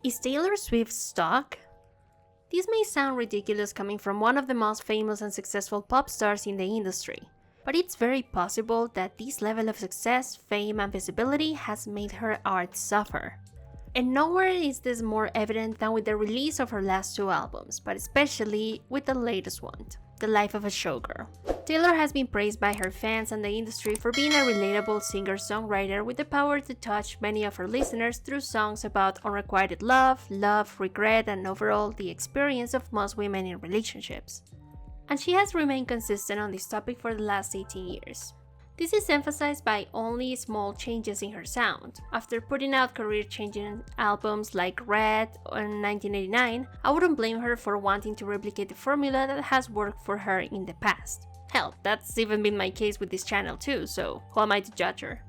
Is Taylor Swift stuck? This may sound ridiculous coming from one of the most famous and successful pop stars in the industry, but it's very possible that this level of success, fame, and visibility has made her art suffer. And nowhere is this more evident than with the release of her last two albums, but especially with the latest one, The Life of a Showgirl. Taylor has been praised by her fans and the industry for being a relatable singer-songwriter with the power to touch many of her listeners through songs about unrequited love, regret, and overall the experience of most women in relationships. And she has remained consistent on this topic for the last 18 years. This is emphasized by only small changes in her sound. After putting out career-changing albums like Red in 1989, I wouldn't blame her for wanting to replicate the formula that has worked for her in the past. Hell, that's even been my case with this channel too, so who am I to judge her?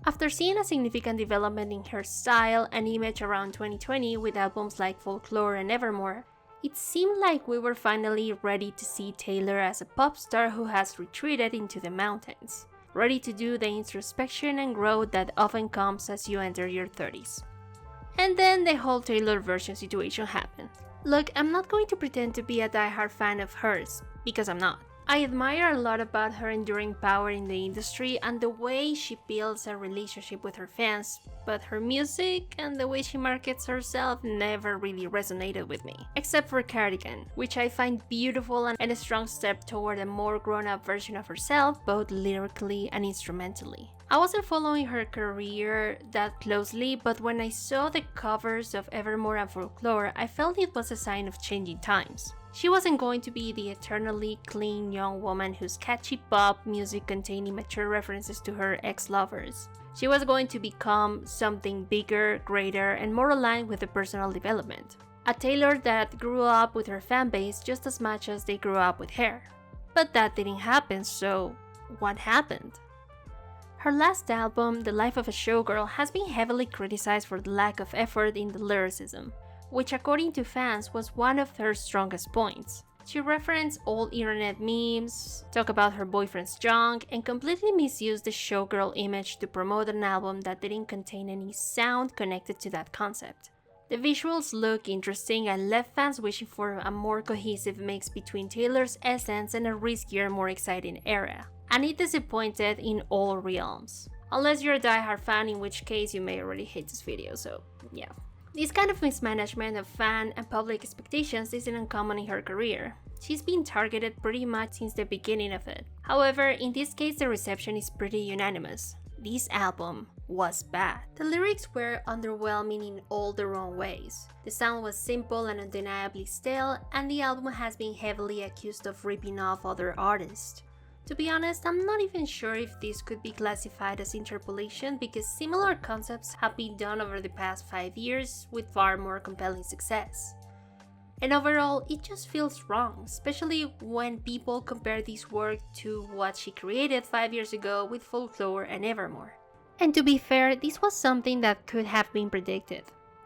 After seeing a significant development in her style and image around 2020 with albums like Folklore and Evermore, it seemed like we were finally ready to see Taylor as a pop star who has retreated into the mountains, ready to do the introspection and growth that often comes as you enter your 30s. And then the whole Taylor version situation happened. Look, I'm not going to pretend to be a diehard fan of hers, because I'm not. I admire a lot about her enduring power in the industry and the way she builds a relationship with her fans, but her music and the way she markets herself never really resonated with me. Except for Cardigan, which I find beautiful and a strong step toward a more grown-up version of herself, both lyrically and instrumentally. I wasn't following her career that closely, but when I saw the covers of Evermore and Folklore, I felt it was a sign of changing times. She wasn't going to be the eternally clean young woman whose catchy pop music contained immature references to her ex-lovers. She was going to become something bigger, greater, and more aligned with her personal development. A Taylor that grew up with her fanbase just as much as they grew up with her. But that didn't happen, so what happened? Her last album, The Life of a Showgirl, has been heavily criticized for the lack of effort in the lyricism, which according to fans was one of her strongest points. She referenced old internet memes, talked about her boyfriend's junk, and completely misused the showgirl image to promote an album that didn't contain any sound connected to that concept. The visuals look interesting and left fans wishing for a more cohesive mix between Taylor's essence and a riskier, more exciting era. And it disappointed in all realms. Unless you're a diehard fan, in which case you may already hate this video, so yeah. This kind of mismanagement of fan and public expectations isn't uncommon in her career. She's been targeted pretty much since the beginning of it. However, in this case the reception is pretty unanimous. This album was bad. The lyrics were underwhelming in all the wrong ways. The sound was simple and undeniably stale, and the album has been heavily accused of ripping off other artists. To be honest, I'm not even sure if this could be classified as interpolation because similar concepts have been done over the past 5 years with far more compelling success. And overall, it just feels wrong, especially when people compare this work to what she created 5 years ago with Folklore and Evermore. And to be fair, this was something that could have been predicted.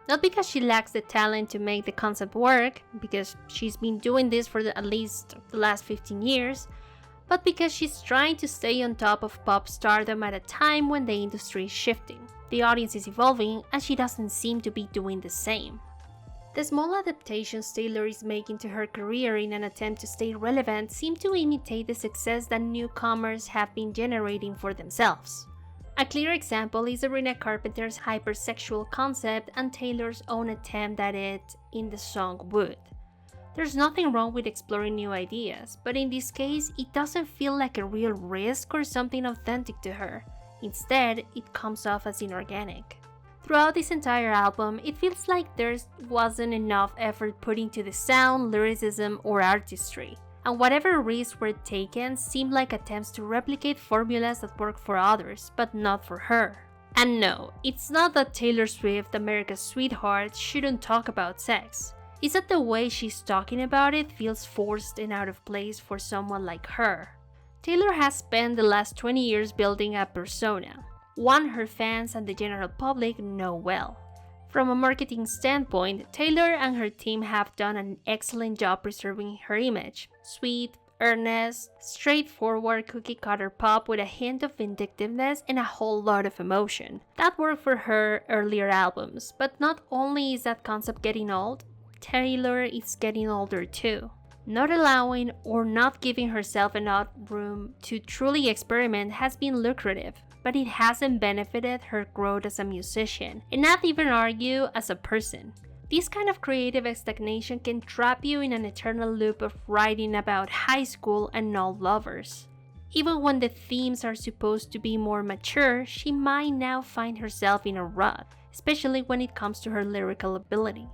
Not because she lacks the talent to make the concept work, because she's been doing this for at least the last 15 years, but because she's trying to stay on top of pop stardom at a time when the industry is shifting. The audience is evolving, and she doesn't seem to be doing the same. The small adaptations Taylor is making to her career in an attempt to stay relevant seem to imitate the success that newcomers have been generating for themselves. A clear example is Sabrina Carpenter's hypersexual concept and Taylor's own attempt at it in the song Wood. There's nothing wrong with exploring new ideas, but in this case, it doesn't feel like a real risk or something authentic to her. Instead, it comes off as inorganic. Throughout this entire album, it feels like there wasn't enough effort put into the sound, lyricism, or artistry, and whatever risks were taken seemed like attempts to replicate formulas that work for others, but not for her. And no, it's not that Taylor Swift, America's sweetheart, shouldn't talk about sex. It's that the way she's talking about it feels forced and out of place for someone like her. Taylor has spent the last 20 years building a persona, one her fans and the general public know well. From a marketing standpoint, Taylor and her team have done an excellent job preserving her image: sweet, earnest, straightforward cookie-cutter pop with a hint of vindictiveness and a whole lot of emotion. That worked for her earlier albums, but not only is that concept getting old, Taylor is getting older too. Not allowing or not giving herself enough room to truly experiment has been lucrative, but it hasn't benefited her growth as a musician, and I'd even argue as a person. This kind of creative stagnation can trap you in an eternal loop of writing about high school and old lovers. Even when the themes are supposed to be more mature, she might now find herself in a rut, especially when it comes to her lyrical ability.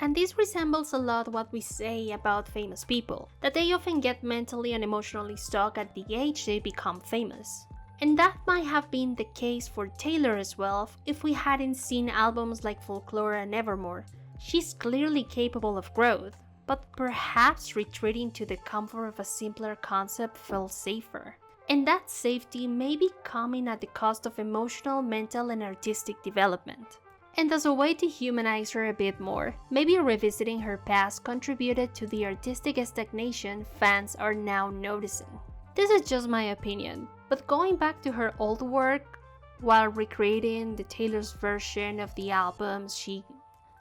And this resembles a lot what we say about famous people, that they often get mentally and emotionally stuck at the age they become famous. And that might have been the case for Taylor as well if we hadn't seen albums like Folklore and Evermore. She's clearly capable of growth, but perhaps retreating to the comfort of a simpler concept felt safer. And that safety may be coming at the cost of emotional, mental, and artistic development. And as a way to humanize her a bit more, maybe revisiting her past contributed to the artistic stagnation fans are now noticing. This is just my opinion, but going back to her old work, while recreating the Taylor's version of the albums she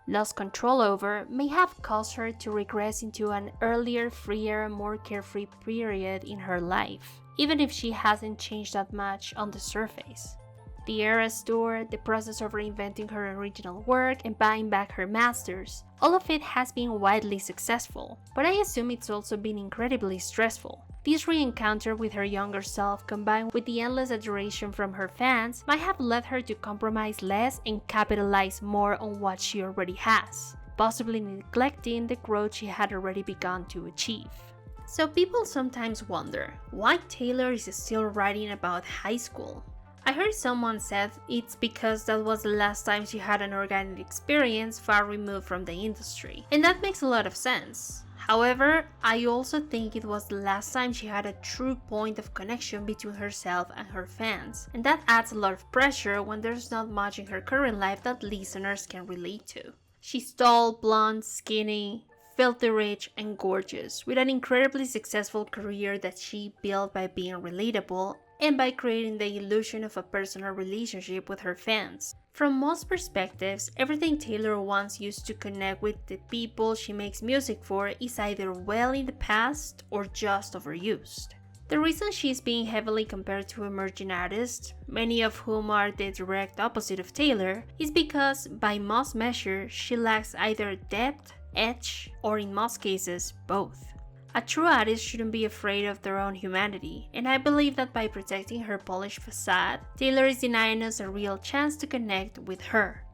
lost control over, may have caused her to regress into an earlier, freer, more carefree period in her life, even if she hasn't changed that much on the surface. The Eras Tour, the process of reinventing her original work and buying back her masters, all of it has been widely successful, but I assume it's also been incredibly stressful. This re-encounter with her younger self combined with the endless adoration from her fans might have led her to compromise less and capitalize more on what she already has, possibly neglecting the growth she had already begun to achieve. So people sometimes wonder why Taylor is still writing about high school. I heard someone said it's because that was the last time she had an organic experience far removed from the industry, and that makes a lot of sense. However, I also think it was the last time she had a true point of connection between herself and her fans, and that adds a lot of pressure when there's not much in her current life that listeners can relate to. She's tall, blonde, skinny, filthy rich, and gorgeous, with an incredibly successful career that she built by being relatable and by creating the illusion of a personal relationship with her fans. From most perspectives, everything Taylor once used to connect with the people she makes music for is either well in the past or just overused. The reason she's being heavily compared to emerging artists, many of whom are the direct opposite of Taylor, is because, by most measures, she lacks either depth, edge, or in most cases, both. A true artist shouldn't be afraid of their own humanity, and I believe that by protecting her polished facade, Taylor is denying us a real chance to connect with her.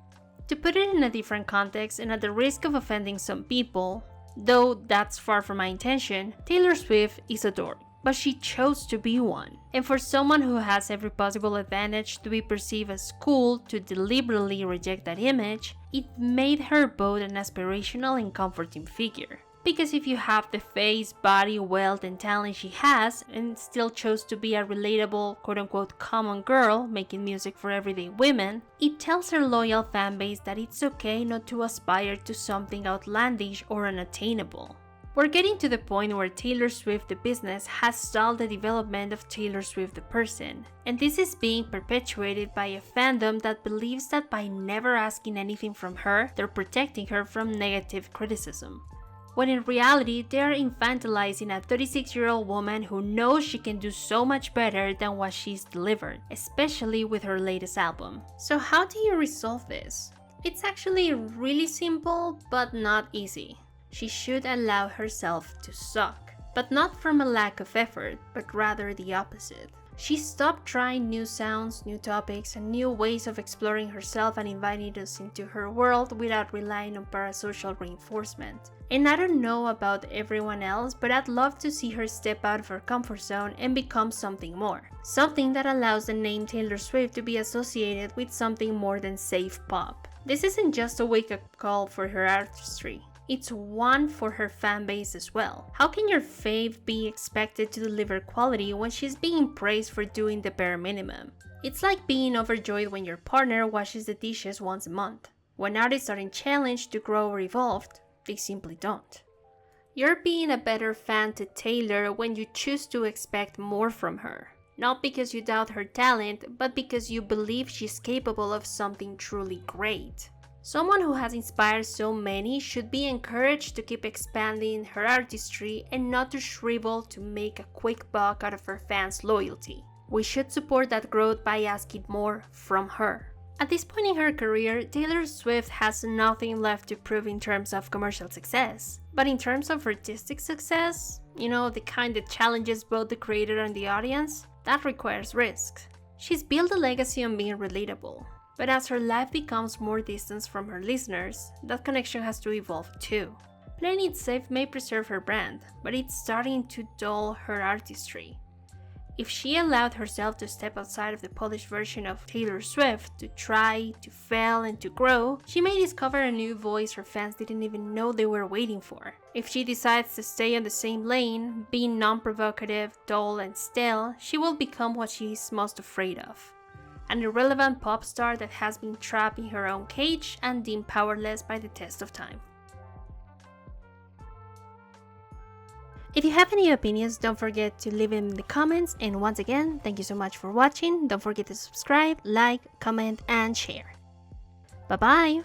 To put it in a different context and at the risk of offending some people, though that's far from my intention, Taylor Swift is a dork, but she chose to be one. And for someone who has every possible advantage to be perceived as cool to deliberately reject that image, it made her both an aspirational and comforting figure. Because if you have the face, body, wealth, and talent she has, and still chose to be a relatable, quote-unquote, common girl making music for everyday women, it tells her loyal fanbase that it's okay not to aspire to something outlandish or unattainable. We're getting to the point where Taylor Swift the business has stalled the development of Taylor Swift the person, and this is being perpetuated by a fandom that believes that by never asking anything from her, they're protecting her from negative criticism. When in reality, they are infantilizing a 36-year-old woman who knows she can do so much better than what she's delivered, especially with her latest album. So how do you resolve this? It's actually really simple, but not easy. She should allow herself to suck, but not from a lack of effort, but rather the opposite. She stopped trying new sounds, new topics, and new ways of exploring herself and inviting us into her world without relying on parasocial reinforcement. And I don't know about everyone else, but I'd love to see her step out of her comfort zone and become something more. Something that allows the name Taylor Swift to be associated with something more than safe pop. This isn't just a wake-up call for her artistry. It's one for her fanbase as well. How can your fave be expected to deliver quality when she's being praised for doing the bare minimum? It's like being overjoyed when your partner washes the dishes once a month. When artists aren't challenged to grow or evolve, they simply don't. You're being a better fan to Taylor when you choose to expect more from her. Not because you doubt her talent, but because you believe she's capable of something truly great. Someone who has inspired so many should be encouraged to keep expanding her artistry and not to shrivel to make a quick buck out of her fans' loyalty. We should support that growth by asking more from her. At this point in her career, Taylor Swift has nothing left to prove in terms of commercial success. But in terms of artistic success, the kind that challenges both the creator and the audience, that requires risk. She's built a legacy on being relatable. But as her life becomes more distant from her listeners, that connection has to evolve too. Playing it safe may preserve her brand, but it's starting to dull her artistry. If she allowed herself to step outside of the polished version of Taylor Swift to try, to fail, and to grow, she may discover a new voice her fans didn't even know they were waiting for. If she decides to stay in the same lane, being non-provocative, dull, and stale, she will become what she's most afraid of. An irrelevant pop star that has been trapped in her own cage and deemed powerless by the test of time. If you have any opinions, don't forget to leave them in the comments, and once again, thank you so much for watching. Don't forget to subscribe, like, comment, and share. Bye bye!